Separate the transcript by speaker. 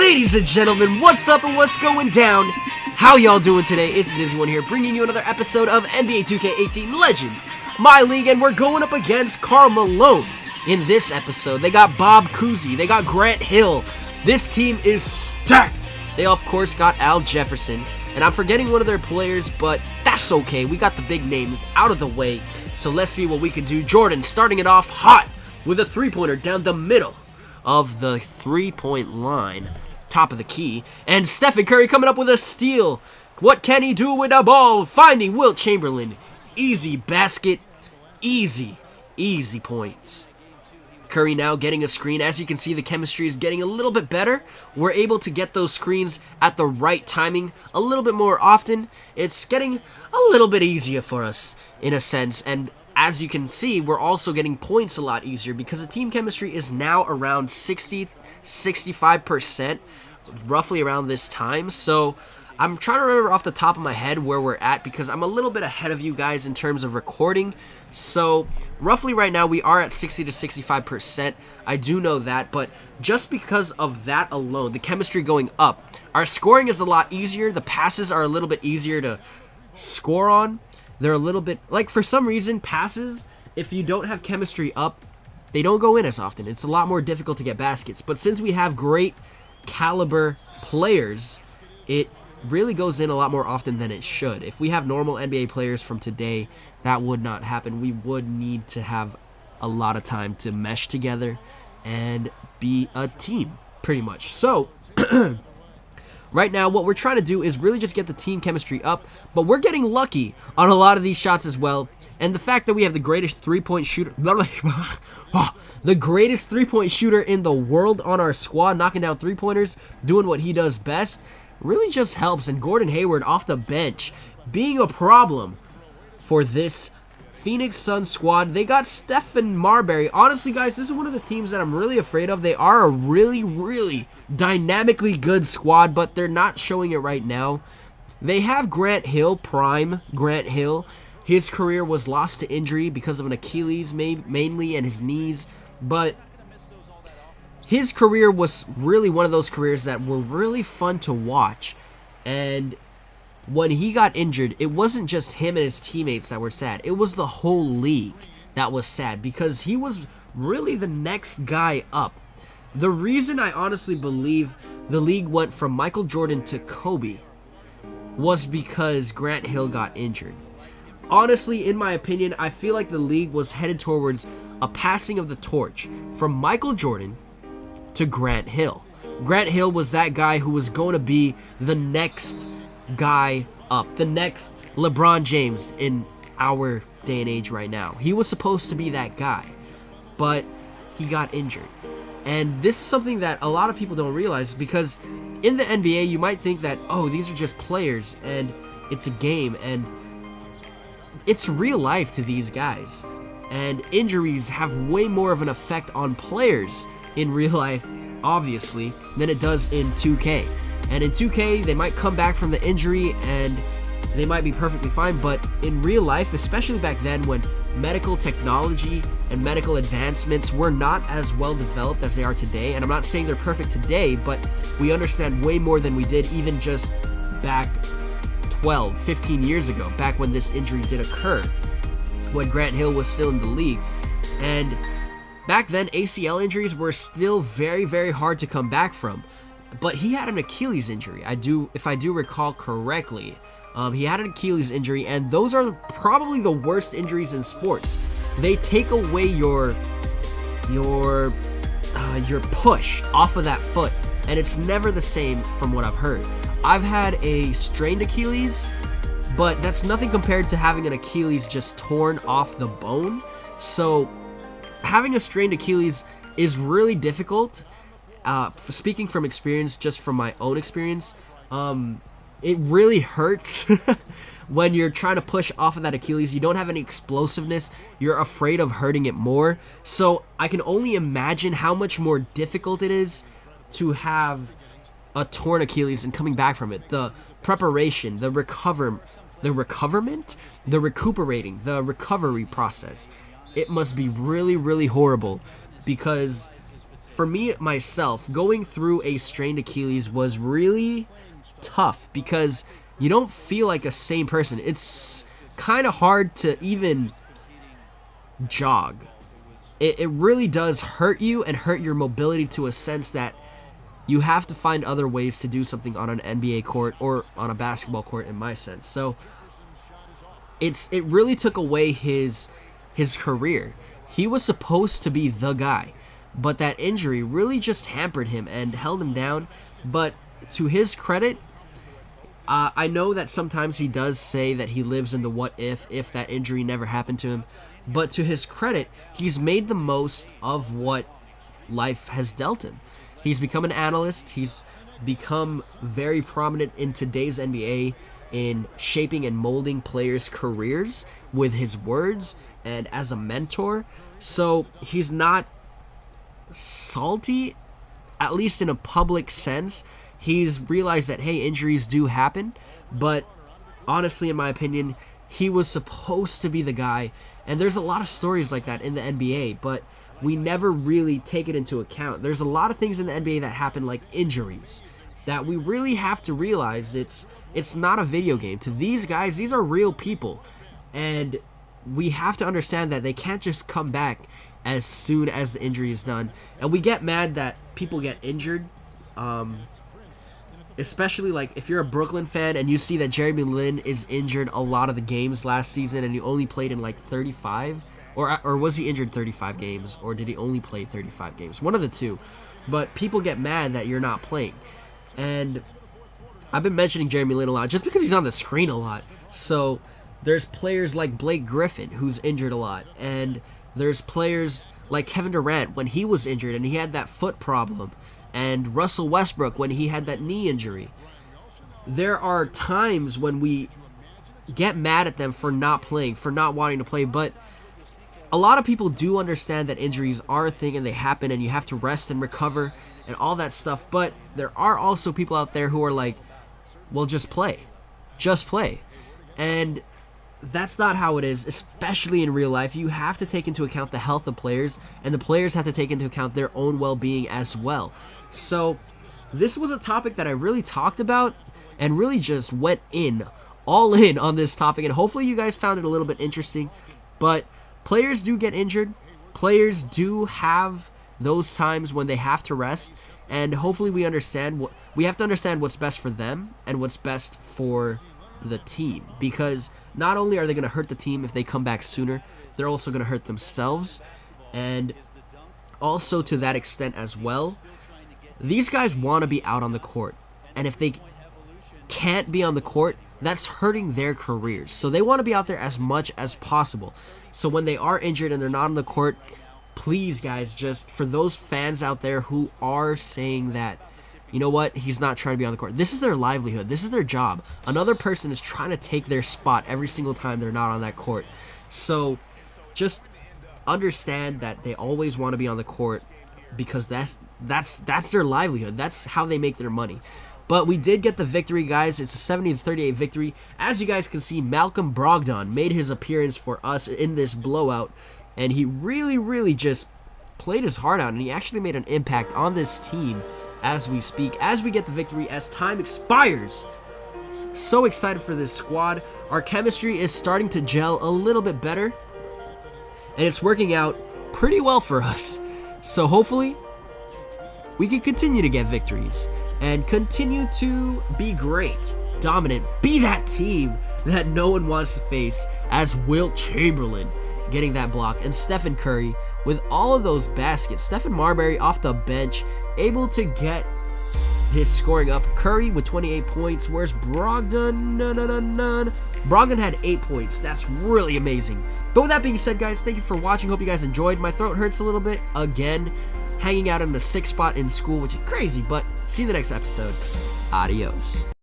Speaker 1: Ladies and gentlemen, what's up and what's going down? How y'all doing today? It's Dizzy1 here, bringing you another episode of NBA 2K18 Legends, my league, and we're going up against Karl Malone. In this episode, they got Bob Cousy, they got Grant Hill. This team is stacked. They, of course, got Al Jefferson, and I'm forgetting one of their players, but that's okay. We got the big names out of the way, so let's see what we can do. Jordan starting it off hot with a three-pointer down the middle of the three-point line, top of the key, and Stephen Curry coming up with a steal. What can he do with the ball? Finding Wilt Chamberlain. Easy basket, easy points. Curry now getting a screen. As you can see, the chemistry is getting a little bit better. We're able to get those screens at the right timing a little bit more often. It's getting a little bit easier for us in a sense, and as you can see, we're also getting points a lot easier because the team chemistry is now around 65%, roughly around this time. So I'm trying to remember off the top of my head where we're at because I'm a little bit ahead of you guys in terms of recording. So roughly right now we are at 60 to 65%. I do know that, but just because of that alone, the chemistry going up, our scoring is a lot easier. The passes are a little bit easier to score on. They're a little bit, like, for some reason, passes, if you don't have chemistry up, they don't go in as often. It's a lot more difficult to get baskets. But since we have great caliber players, it really goes in a lot more often than it should. If we have normal NBA players from today, that would not happen. We would need to have a lot of time to mesh together and be a team, pretty much. So right now, what we're trying to do is really just get the team chemistry up, but we're getting lucky on a lot of these shots as well. And the fact that we have the greatest three-point shooter, the greatest three-point shooter in the world on our squad, knocking down three-pointers, doing what he does best, really just helps. And Gordon Hayward off the bench being a problem for this Phoenix Suns squad. They got Stephen Marbury. Honestly, guys, this is one of the teams that I'm really afraid of. They are a really dynamically good squad, but they're not showing it right now. They have Grant Hill, prime Grant Hill. His career was lost to injury because of an Achilles mainly and his knees, but his career was really one of those careers that were really fun to watch. And when he got injured, it wasn't just him and his teammates that were sad. It was the whole league that was sad because he was really the next guy up. The reason I honestly believe the league went from Michael Jordan to Kobe was because Grant Hill got injured. Honestly, in my opinion, I feel like the league was headed towards a passing of the torch from Michael Jordan to Grant Hill. Grant Hill was that guy who was going to be the next guy up, the next LeBron James in our day and age right now. He was supposed to be that guy, but he got injured. And this is something that a lot of people don't realize because in the NBA, you might think that, oh, these are just players and it's a game and it's real life to these guys. And injuries have way more of an effect on players in real life, obviously, than it does in 2K. And in 2K, they might come back from the injury and they might be perfectly fine, but in real life, especially back then when medical technology and medical advancements were not as well developed as they are today, and I'm not saying they're perfect today, but we understand way more than we did even just back 12, 15 years ago, back when this injury did occur, when Grant Hill was still in the league. And back then, ACL injuries were still very hard to come back from. But he had an Achilles injury, if I do recall correctly. He had an Achilles injury, and those are probably the worst injuries in sports. They take away your push off of that foot, and it's never the same from what I've heard. I've had a strained Achilles, but that's nothing compared to having an Achilles just torn off the bone. So having a strained Achilles is really difficult. Speaking from experience, just from my own experience, it really hurts when you're trying to push off of that Achilles. You don't have any explosiveness. You're afraid of hurting it more. So I can only imagine how much more difficult it is to have a torn Achilles and coming back from it. The preparation, the recuperating, the recovery process. It must be really horrible because for me, myself, going through a strained Achilles was really tough because you don't feel like a sane person. It's kind of hard to even jog. It really does hurt you and hurt your mobility to a sense that you have to find other ways to do something on an NBA court or on a basketball court, in my sense. So it really took away his career. He was supposed to be the guy, but that injury really just hampered him and held him down. But to his credit, I know that sometimes he does say that he lives in the what if that injury never happened to him. But to his credit, he's made the most of what life has dealt him. He's become an analyst. He's become very prominent in today's NBA in shaping and molding players' careers with his words and as a mentor. So he's not salty, at least in a public sense. He's realized that, hey, injuries do happen. But honestly, in my opinion, he was supposed to be the guy. And there's a lot of stories like that in the NBA, but we never really take it into account. There's a lot of things in the NBA that happen, like injuries, that we really have to realize it's not a video game. To these guys, these are real people. And we have to understand that they can't just come back as soon as the injury is done. And we get mad that people get injured, especially like if you're a Brooklyn fan and you see that Jeremy Lin is injured a lot of the games last season and he only played in like 35, or was he injured 35 games, or did he only play 35 games? One of the two. But people get mad that you're not playing. And I've been mentioning Jeremy Lin a lot just because he's on the screen a lot. So there's players like Blake Griffin who's injured a lot, and there's players like Kevin Durant when he was injured and he had that foot problem, and Russell Westbrook when he had that knee injury. There are times when we get mad at them for not playing, for not wanting to play, but a lot of people do understand that injuries are a thing and they happen and you have to rest and recover and all that stuff. But there are also people out there who are like, well, just play. Just play. And that's not how it is, especially in real life. You have to take into account the health of players, and the players have to take into account their own well-being as well. So this was a topic that I really talked about and really just went all in on this topic, and hopefully you guys found it a little bit interesting. But players do get injured. Players do have those times when they have to rest, and hopefully we have to understand what's best for them and what's best for the team, because not only are they going to hurt the team if they come back sooner, they're also going to hurt themselves. And also to that extent as well, these guys want to be out on the court, and if they can't be on the court, that's hurting their careers. So they want to be out there as much as possible. So when they are injured and they're not on the court, please guys, just for those fans out there who are saying that, you know what, he's not trying to be on the court, this is their livelihood, this is their job. Another person is trying to take their spot every single time they're not on that court. So just understand that they always want to be on the court, because that's their livelihood. That's how they make their money. But we did get the victory, guys. It's a 70-38 victory. As you guys can see, Malcolm Brogdon made his appearance for us in this blowout, and he really just played his heart out, and he actually made an impact on this team as we speak, as we get the victory, as time expires. So excited for this squad. Our chemistry is starting to gel a little bit better, and it's working out pretty well for us. So hopefully we can continue to get victories and continue to be great, dominant, be that team that no one wants to face, as Wilt Chamberlain getting that block, and Stephen Curry with all of those baskets. Stephen Marbury off the bench, able to get his scoring up. Curry with 28 points. Where's Brogdon? None. Brogdon had 8 points. That's really amazing. But with that being said, guys, thank you for watching. Hope you guys enjoyed. My throat hurts a little bit again, hanging out in the 6th spot in school, which is crazy. But see you in the next episode. Adios.